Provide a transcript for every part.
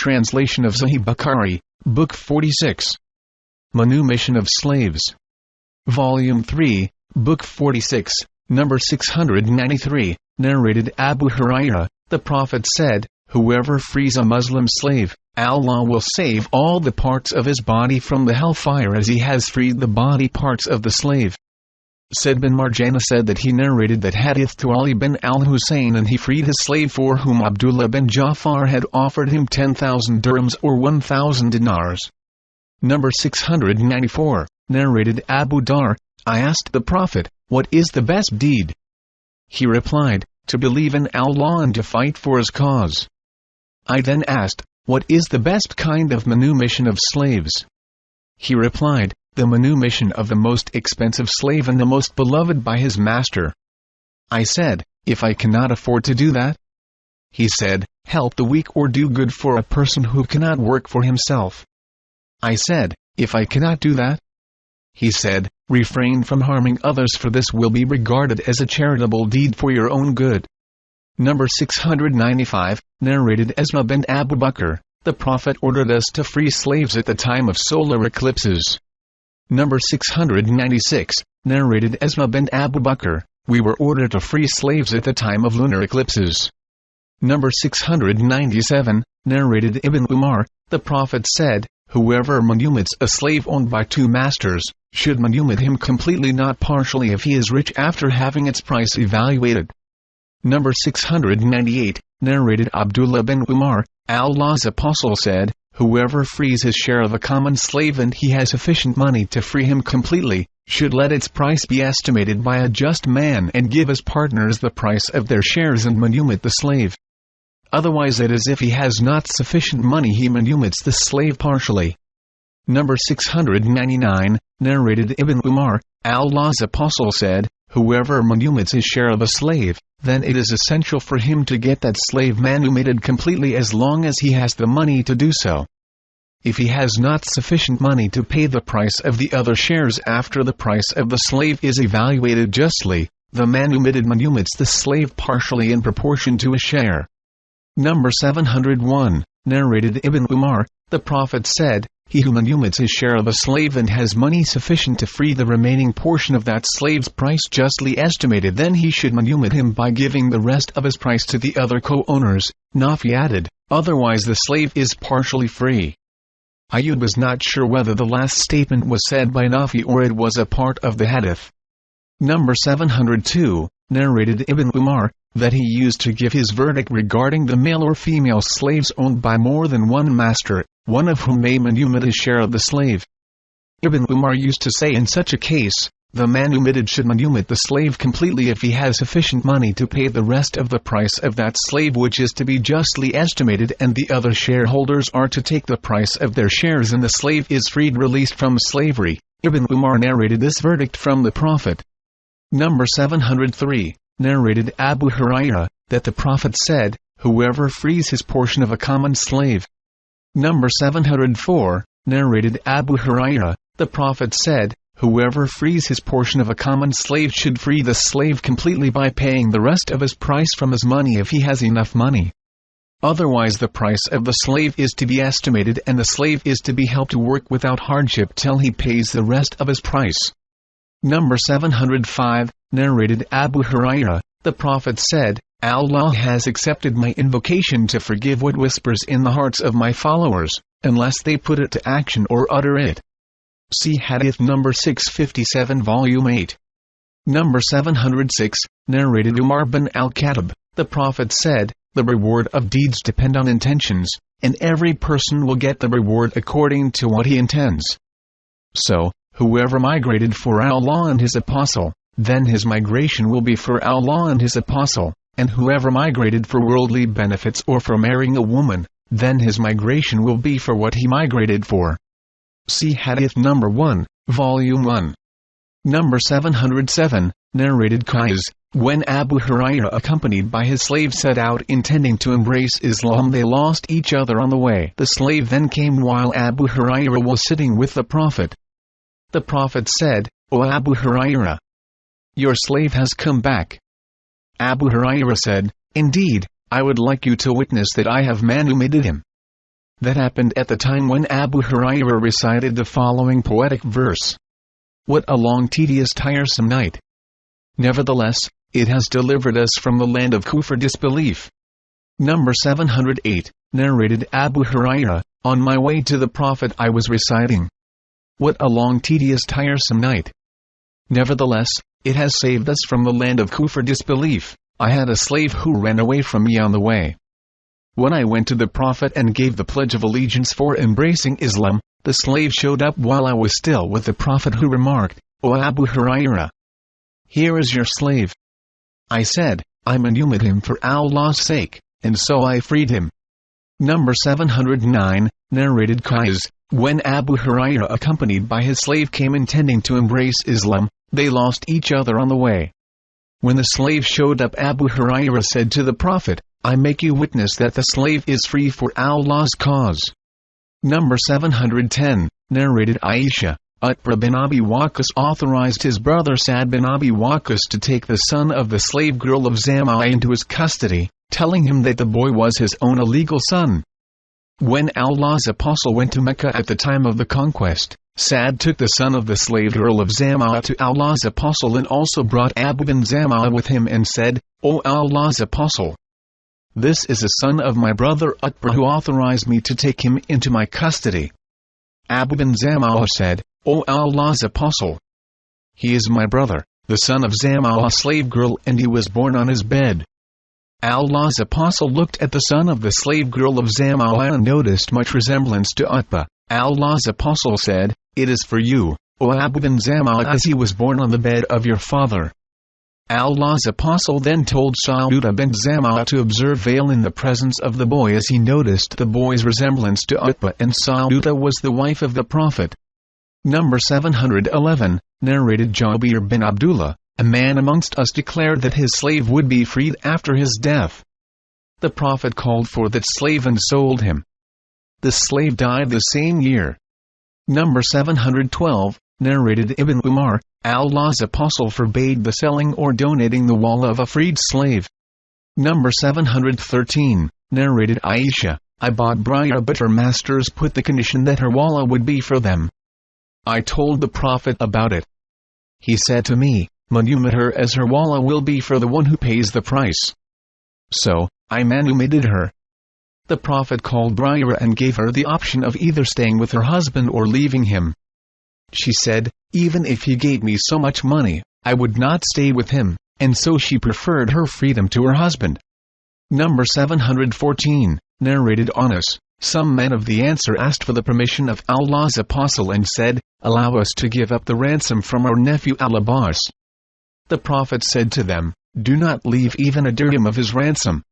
translation of Sahih Bukhari, Book 46. Manumission of Slaves. Volume 3, Book 46, number 693, narrated Abu Hurairah, the Prophet said, "Whoever frees a Muslim slave, Allah will save all the parts of his body from the hellfire as he has freed the body parts of the slave." Said bin Marjana said that he narrated that hadith to Ali bin al-Husayn, and he freed his slave for whom Abdullah bin Ja'far had offered him 10,000 dirhams or 1,000 dinars. Number 694, narrated Abu Dar, "I asked the Prophet, what is the best deed?" He replied, "To believe in Allah and to fight for his cause." I then asked, "What is the best kind of manumission of slaves?" He replied, "The manumission of the most expensive slave and the most beloved by his master." I said, "If I cannot afford to do that?" He said, "Help the weak or do good for a person who cannot work for himself." I said, "If I cannot do that?" He said, "Refrain from harming others, for this will be regarded as a charitable deed for your own good." Number 695, narrated Asma bin Abu Bakr, "The Prophet ordered us to free slaves at the time of solar eclipses." Number 696, narrated Asma bin Abu Bakr, "We were ordered to free slaves at the time of lunar eclipses." Number 697, narrated Ibn Umar, "The Prophet said, whoever manumits a slave owned by two masters, should manumit him completely, not partially, if he is rich, after having its price evaluated." Number 698, narrated Abdullah bin Umar, Allah's Apostle said, "Whoever frees his share of a common slave and he has sufficient money to free him completely, should let its price be estimated by a just man and give his partners the price of their shares and manumit the slave. Otherwise it is if he has not sufficient money he manumits the slave partially." Number 699, narrated Ibn Umar, Allah's Apostle said, "Whoever manumits his share of a slave, then it is essential for him to get that slave manumitted completely as long as he has the money to do so. If he has not sufficient money to pay the price of the other shares after the price of the slave is evaluated justly, the manumitted manumits the slave partially in proportion to his share." Number 701, narrated Ibn Umar, "The Prophet said, he who manumits his share of a slave and has money sufficient to free the remaining portion of that slave's price justly estimated, then he should manumit him by giving the rest of his price to the other co-owners." Nafi added, "Otherwise the slave is partially free." Ayyub was not sure whether the last statement was said by Nafi or it was a part of the hadith. Number 702, narrated Ibn Umar, that he used to give his verdict regarding the male or female slaves owned by more than one master, one of whom may manumit his share of the slave. Ibn Umar used to say in such a case, the manumitted should manumit the slave completely if he has sufficient money to pay the rest of the price of that slave, which is to be justly estimated, and the other shareholders are to take the price of their shares, and the slave is freed, released from slavery. Ibn Umar narrated this verdict from the Prophet. Number 703, narrated Abu Hurairah, that the Prophet said, "Whoever frees his portion of a common slave." Number 704, narrated Abu Hurairah, the Prophet said, "Whoever frees his portion of a common slave should free the slave completely by paying the rest of his price from his money if he has enough money. Otherwise the price of the slave is to be estimated and the slave is to be helped to work without hardship till he pays the rest of his price." Number 705, narrated Abu Hurairah, the Prophet said, "Allah has accepted my invocation to forgive what whispers in the hearts of my followers, unless they put it to action or utter it." See Hadith number 657, Volume 8. Number 706, narrated Umar bin al-Khattab, the Prophet said, "The reward of deeds depend on intentions, and every person will get the reward according to what he intends. So, whoever migrated for Allah and His Apostle, then his migration will be for Allah and His Apostle, and whoever migrated for worldly benefits or for marrying a woman, then his migration will be for what he migrated for." See Hadith number 1, Volume 1. Number 707, narrated Qais, when Abu Hurairah accompanied by his slave set out intending to embrace Islam, they lost each other on the way. The slave then came while Abu Hurairah was sitting with the Prophet. The Prophet said, "O Abu Hurairah, your slave has come back." Abu Hurairah said, "Indeed, I would like you to witness that I have manumitted him." That happened at the time when Abu Hurairah recited the following poetic verse. What a long, tedious, tiresome night! Nevertheless, it has delivered us from the land of kufr, disbelief. Number 708, narrated Abu Hurairah, on my way to the Prophet I was reciting. What a long, tedious, tiresome night! Nevertheless, it has saved us from the land of kufr, disbelief. I had a slave who ran away from me on the way. When I went to the Prophet and gave the pledge of allegiance for embracing Islam, the slave showed up while I was still with the Prophet, who remarked, O Abu Hurairah, here is your slave. I said, I manumit him for Allah's sake, and so I freed him. Number 709, narrated Qais, when Abu Hurairah accompanied by his slave came intending to embrace Islam, they lost each other on the way. When the slave showed up, Abu Hurairah said to the Prophet, I make you witness that the slave is free for Allah's cause. Number 710, narrated Aisha, Utbah bin Abi Waqqas authorized his brother Sa'd bin Abi Waqqas to take the son of the slave girl of Zam'a into his custody, telling him that the boy was his own illegal son. When Allah's apostle went to Mecca at the time of the conquest, Sa'd took the son of the slave girl of Zam'a to Allah's apostle and also brought Abu bin Zam'a with him and said, O Allah's apostle, this is a son of my brother Utbah who authorized me to take him into my custody. Abu bin Zam'a said, O Allah's apostle, he is my brother, the son of Zam'a slave girl, and he was born on his bed. Allah's apostle looked at the son of the slave girl of Zam'a and noticed much resemblance to Utbah. Allah's apostle said, it is for you, O Abu bin Zam'a, as he was born on the bed of your father. Allah's apostle then told Sa'ud bin Zam'a to observe veil in the presence of the boy, as he noticed the boy's resemblance to Utbah, and Sa'ud was the wife of the Prophet. Number 711, narrated Jabir bin Abdullah, a man amongst us declared that his slave would be freed after his death. The Prophet called for that slave and sold him. The slave died the same year. Number 712, narrated Ibn Umar, Allah's apostle forbade the selling or donating the wallah of a freed slave. Number 713, narrated Aisha, I bought Briar, but her masters put the condition that her wallah would be for them. I told the Prophet about it. He said to me, manumit her, as her wallah will be for the one who pays the price. So, I manumitted her. The Prophet called Briar and gave her the option of either staying with her husband or leaving him. She said, even if he gave me so much money, I would not stay with him, and so she preferred her freedom to her husband. Number 714, narrated Anas, some men of the Ansar asked for the permission of Allah's apostle and said, allow us to give up the ransom from our nephew Al-Abbas. The Prophet said to them, do not leave even a dirham of his ransom.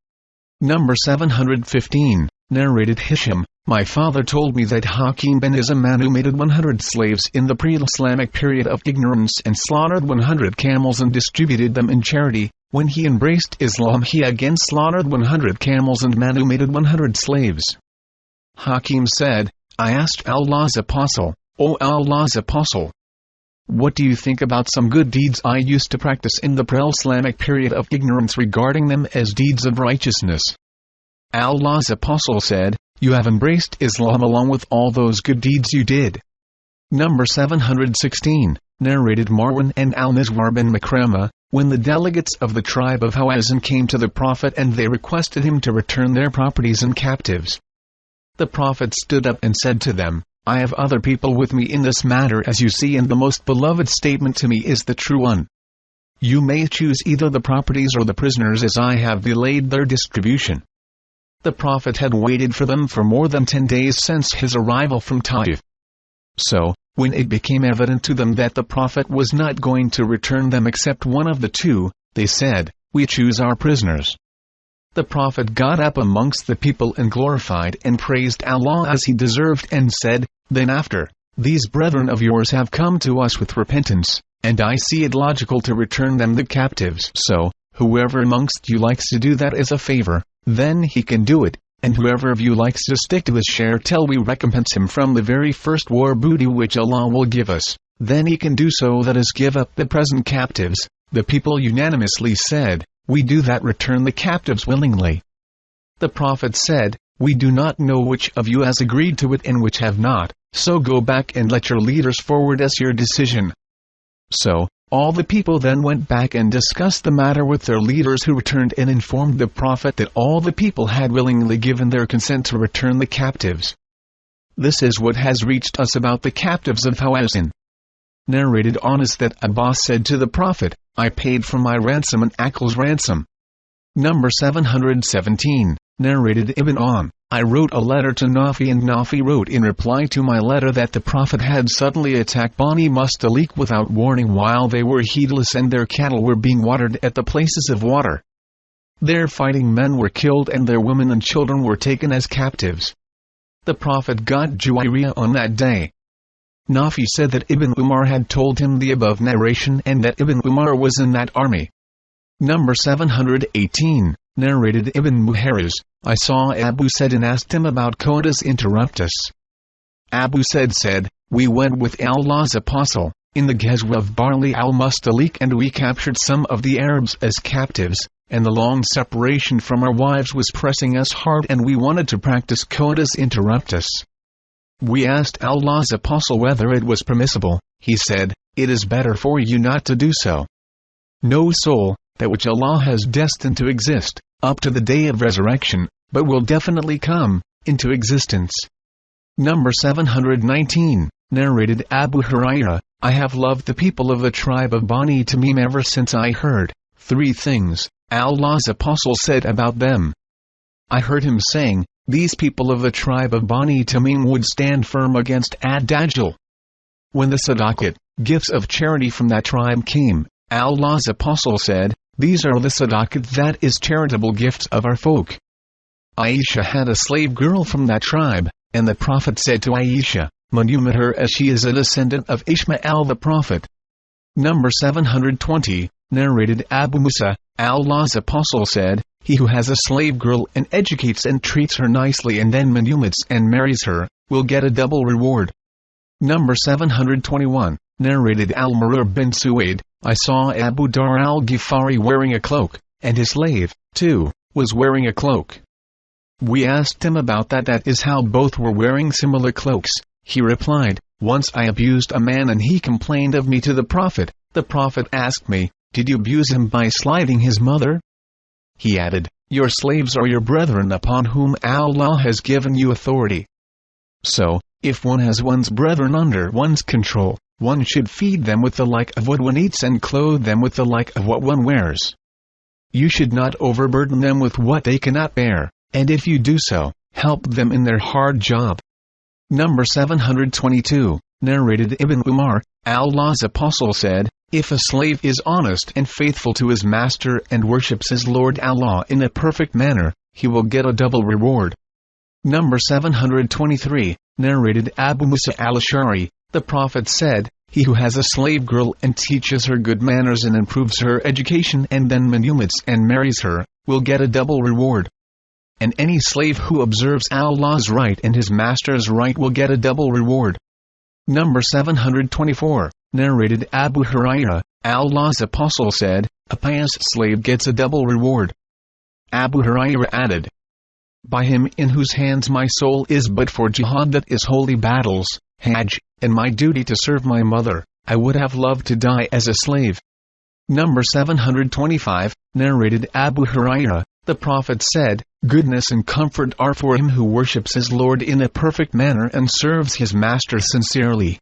Number 715, narrated Hisham, my father told me that Hakim bin Hizam manumitted 100 slaves in the pre-Islamic period of ignorance and slaughtered 100 camels and distributed them in charity. When he embraced Islam, he again slaughtered 100 camels and manumitted 100 slaves. Hakim said, I asked Allah's apostle, O Allah's apostle, what do you think about some good deeds I used to practice in the pre-Islamic period of ignorance, regarding them as deeds of righteousness? Allah's apostle said, you have embraced Islam along with all those good deeds you did. Number 716, narrated Marwan and Al-Mizwar bin Makrama, when the delegates of the tribe of Hawazin came to the Prophet and they requested him to return their properties and captives. The Prophet stood up and said to them, I have other people with me in this matter, as you see, and the most beloved statement to me is the true one. You may choose either the properties or the prisoners, as I have delayed their distribution. The Prophet had waited for them for more than 10 days since his arrival from Taif. So, when it became evident to them that the Prophet was not going to return them except one of the two, they said, we choose our prisoners. The Prophet got up amongst the people and glorified and praised Allah as he deserved, and said, then after, these brethren of yours have come to us with repentance, and I see it logical to return them the captives. So, whoever amongst you likes to do that as a favor, then he can do it, and whoever of you likes to stick to his share till we recompense him from the very first war booty which Allah will give us, then he can do so, that is, give up the present captives. The people unanimously said, we do that, return the captives willingly. The Prophet said, We do not know which of you has agreed to it and which have not, so go back and let your leaders forward us your decision." So all the people then went back and discussed the matter with their leaders, who returned and informed the Prophet that all the people had willingly given their consent to return the captives. This is what has reached us about the captives of Hawazin. Narrated on us that Abbas said to the Prophet, "I paid for my ransom and Aqil's ransom." Number 717, narrated Ibn On, "I wrote a letter to Nafi, and Nafi wrote in reply to my letter that the Prophet had suddenly attacked Bani Mustalik without warning while they were heedless and their cattle were being watered at the places of water. Their fighting men were killed and their women and children were taken as captives. The Prophet got Juwayriyah on that day." Nafi said that Ibn Umar had told him the above narration and that Ibn Umar was in that army. Number 718, narrated Ibn Muharriz, "I saw Abu Said and asked him about quotas interrupt us. Abu Said said, we went with Allah's Apostle in the Ghazwa of Barli al-Mustalik and we captured some of the Arabs as captives, and the long separation from our wives was pressing us hard and we wanted to practice quotas interrupt us. We asked Allah's Apostle whether it was permissible. He said, it is better for you not to do so. No soul, that which Allah has destined to exist, up to the day of resurrection, but will definitely come into existence." Number 719, narrated Abu Hurairah, "I have loved the people of the tribe of Bani Tamim ever since I heard 3 things Allah's Apostle said about them. I heard him saying, these people of the tribe of Bani Tamim would stand firm against Ad-Dajjal. When the sadaqat, gifts of charity from that tribe came, Allah's Apostle said, these are the sadaqat, that is charitable gifts of our folk. Aisha had a slave girl from that tribe, and the Prophet said to Aisha, manumit her as she is a descendant of Ishmael the Prophet." Number 720, narrated Abu Musa, Allah's Apostle said, he who has a slave girl and educates and treats her nicely and then manumits and marries her, will get a double reward. Number 721, narrated Al-Murar bin Suwaid, "I saw Abu Dar al-Ghifari wearing a cloak, and his slave, too, was wearing a cloak. We asked him about that, that is how both were wearing similar cloaks. He replied, once I abused a man and he complained of me to the Prophet. The Prophet asked me, did you abuse him by slighting his mother? He added, your slaves are your brethren upon whom Allah has given you authority. So, if one has one's brethren under one's control, one should feed them with the like of what one eats and clothe them with the like of what one wears. You should not overburden them with what they cannot bear, and if you do so, help them in their hard job." Number 722, narrated Ibn Umar, Allah's Apostle said, if a slave is honest and faithful to his master and worships his Lord Allah in a perfect manner, he will get a double reward. Number 723, narrated Abu Musa al-Ash'ari, the Prophet said, he who has a slave girl and teaches her good manners and improves her education and then manumits and marries her, will get a double reward. And any slave who observes Allah's right and his master's right will get a double reward. Number 724, narrated Abu Hurairah, Allah's Apostle said, a pious slave gets a double reward. Abu Hurairah added, by him in whose hands my soul is but for jihad, that is holy battles, Hajj, and my duty to serve my mother, I would have loved to die as a slave. Number 725, narrated Abu Hurairah, the Prophet said, goodness and comfort are for him who worships his Lord in a perfect manner and serves his master sincerely.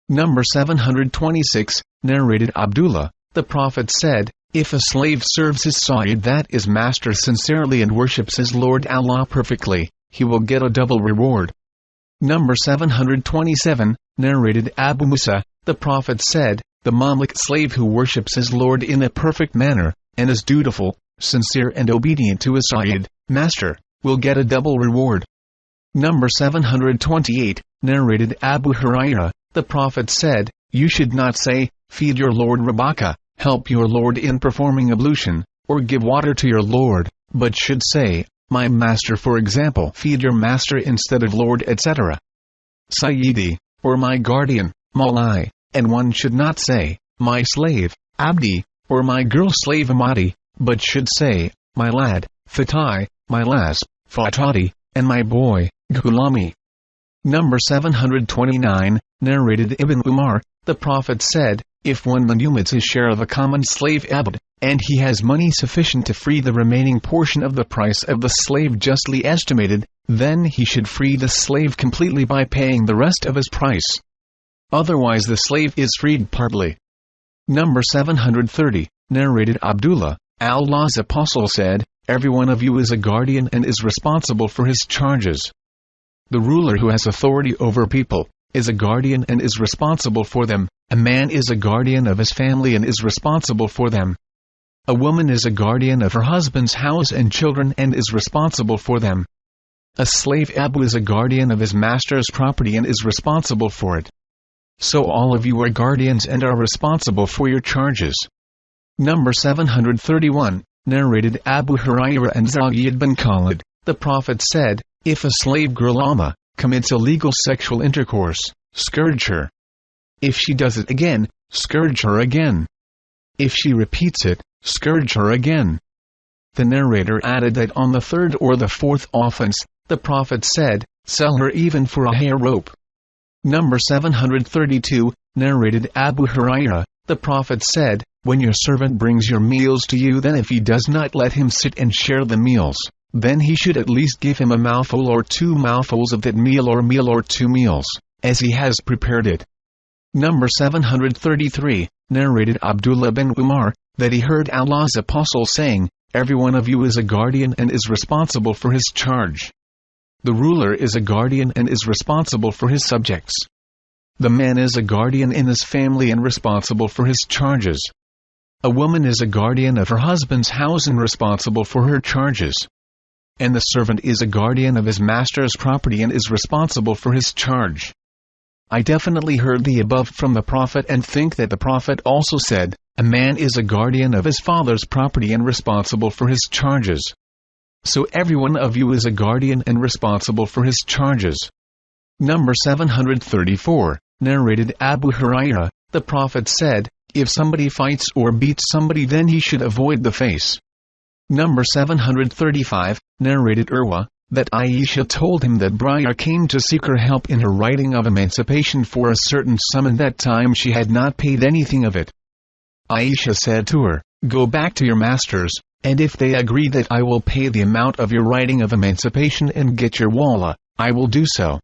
Number 726, narrated Abdullah, the Prophet said, if a slave serves his Sayyid, that is master, sincerely and worships his Lord Allah perfectly, he will get a double reward. Number 727, narrated Abu Musa, the Prophet said, the Mamluk slave who worships his Lord in a perfect manner, and is dutiful, sincere and obedient to his Sayyid, master, will get a double reward. Number 728, narrated Abu Hurairah, the Prophet said, you should not say, feed your Lord Rabaka, help your Lord in performing ablution, or give water to your Lord, but should say, my master, for example, feed your master instead of Lord, etc. Sayyidi, or my guardian, Malai, and one should not say, my slave, Abdi, or my girl slave Amati, but should say, my lad, Fatai, my lass, Fatati, and my boy, Ghulami. Number 729, narrated Ibn Umar, the Prophet said, if one manumits his share of a common slave abd, and he has money sufficient to free the remaining portion of the price of the slave justly estimated, then he should free the slave completely by paying the rest of his price. Otherwise the slave is freed partly. Number 730, narrated Abdullah, Allah's Apostle said, every one of you is a guardian and is responsible for his charges. The ruler who has authority over people is a guardian and is responsible for them. A man is a guardian of his family and is responsible for them. A woman is a guardian of her husband's house and children and is responsible for them. A slave Abu is a guardian of his master's property and is responsible for it. So all of you are guardians and are responsible for your charges. Number 731, narrated Abu Hurairah and Zayd bin Khalid, the Prophet said, if a slave girl Amma commits illegal sexual intercourse, scourge her. If she does it again, scourge her again. If she repeats it, scourge her again. The narrator added that on the third or the fourth offense, the Prophet said, sell her even for a hair rope. Number 732, narrated Abu Hurairah, the Prophet said, when your servant brings your meals to you, then if he does not let him sit and share the meals, then he should at least give him a mouthful or 2 mouthfuls of that meal or 2 meals, as he has prepared it. Number 733, narrated Abdullah bin Umar, that he heard Allah's Apostle saying, every one of you is a guardian and is responsible for his charge. The ruler is a guardian and is responsible for his subjects. The man is a guardian in his family and responsible for his charges. A woman is a guardian of her husband's house and responsible for her charges. And the servant is a guardian of his master's property and is responsible for his charge. I definitely heard the above from the Prophet and think that the Prophet also said, a man is a guardian of his father's property and responsible for his charges. So every one of you is a guardian and responsible for his charges. Number 734, narrated Abu Hurairah, the Prophet said, if somebody fights or beats somebody then he should avoid the face. Number 735, narrated Urwa, that Aisha told him that Briar came to seek her help in her writing of emancipation for a certain sum and that time she had not paid anything of it. Aisha said to her, go back to your masters, and if they agree that I will pay the amount of your writing of emancipation and get your walla, I will do so.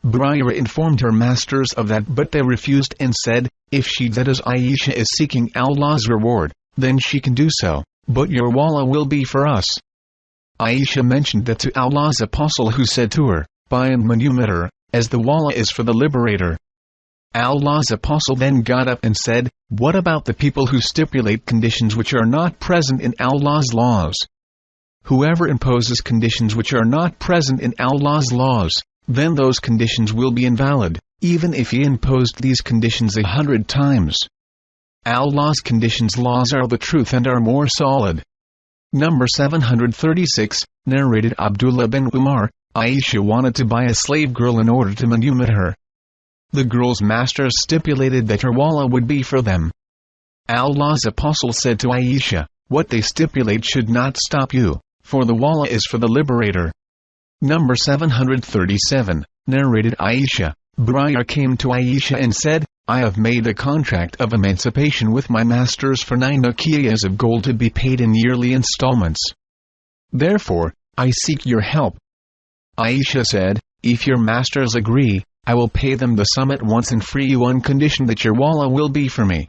Briar informed her masters of that but they refused and said, if she that is Aisha is seeking Allah's reward, then she can do so, but your walla will be for us. Aisha mentioned that to Allah's Apostle who said to her, buy and manumit her, as the walla is for the liberator. Allah's Apostle then got up and said, what about the people who stipulate conditions which are not present in Allah's laws? Whoever imposes conditions which are not present in Allah's laws, then those conditions will be invalid, even if he imposed these conditions 100 times. Allah's conditions laws are the truth and are more solid. Number 736, narrated Abdullah bin Umar, Aisha wanted to buy a slave girl in order to manumit her. The girl's masters stipulated that her walla would be for them. Allah's Apostle said to Aisha, what they stipulate should not stop you, for the walla is for the liberator. Number 737, narrated Aisha, Briar came to Aisha and said, I have made a contract of emancipation with my masters for 9 uqiyas of gold to be paid in yearly installments. Therefore, I seek your help. Aisha said, if your masters agree, I will pay them the sum at once and free you on condition that your walla will be for me.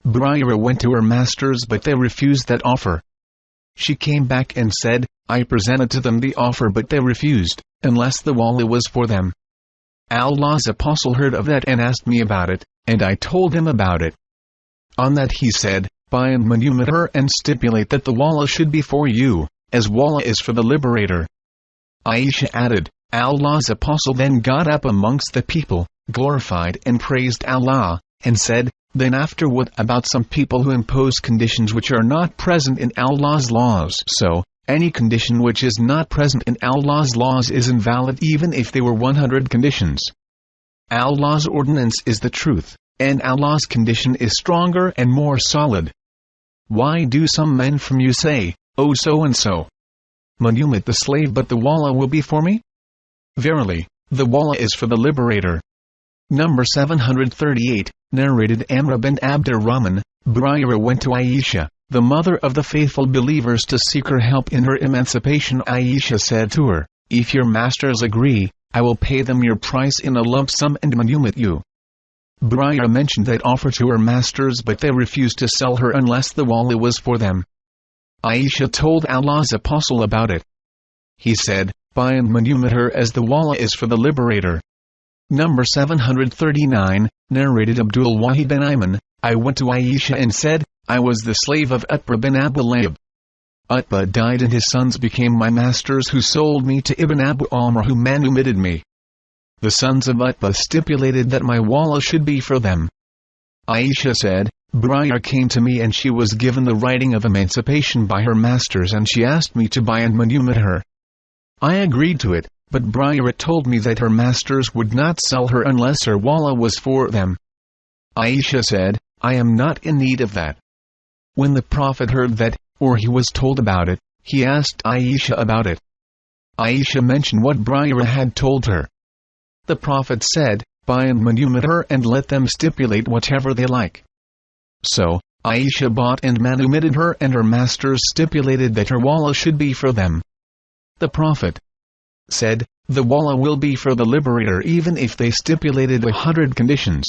Briar went to her masters but they refused that offer. She came back and said, I presented to them the offer but they refused, unless the walla was for them. Allah's Apostle heard of that and asked me about it, and I told him about it. On that he said, buy and manumit her and stipulate that the walla should be for you, as walla is for the liberator. Aisha added, Allah's Apostle then got up amongst the people, glorified and praised Allah, and said, then after what about some people who impose conditions which are not present in Allah's laws? So, any condition which is not present in Allah's laws is invalid even if they were 100 conditions. Allah's ordinance is the truth, and Allah's condition is stronger and more solid. Why do some men from you say, oh so and so? manumit the slave, but the wallah will be for me? Verily, the wallah is for the liberator. Number 738, narrated Amr bin Abdurrahman, Buraira went to Aisha, the mother of the faithful believers, to seek her help in her emancipation. Aisha said to her, "If your masters agree, I will pay them your price in a lump sum and manumit you." Buraira mentioned that offer to her masters, but they refused to sell her unless the wallah was for them. Aisha told Allah's apostle about it. He said, "Buy and manumit her, as the wallah is for the liberator." Number 739, narrated Abdul Wahid bin Ayman, I went to Aisha and said, "I was the slave of Utbah bin Abu Layb. Utbah died and his sons became my masters, who sold me to Ibn Abu Amr, who manumitted me. The sons of Utbah stipulated that my wallah should be for them." Aisha said, "Buraira came to me and she was given the writing of emancipation by her masters, and she asked me to buy and manumit her. I agreed to it, but Buraira told me that her masters would not sell her unless her wallah was for them." Aisha said, "I am not in need of that." When the Prophet heard that, or he was told about it, he asked Aisha about it. Aisha mentioned what Buraira had told her. The Prophet said, "Buy and manumit her and let them stipulate whatever they like." So, Aisha bought and manumitted her, and her masters stipulated that her wallah should be for them. The Prophet said, "The wallah will be for the liberator even if they stipulated 100 conditions."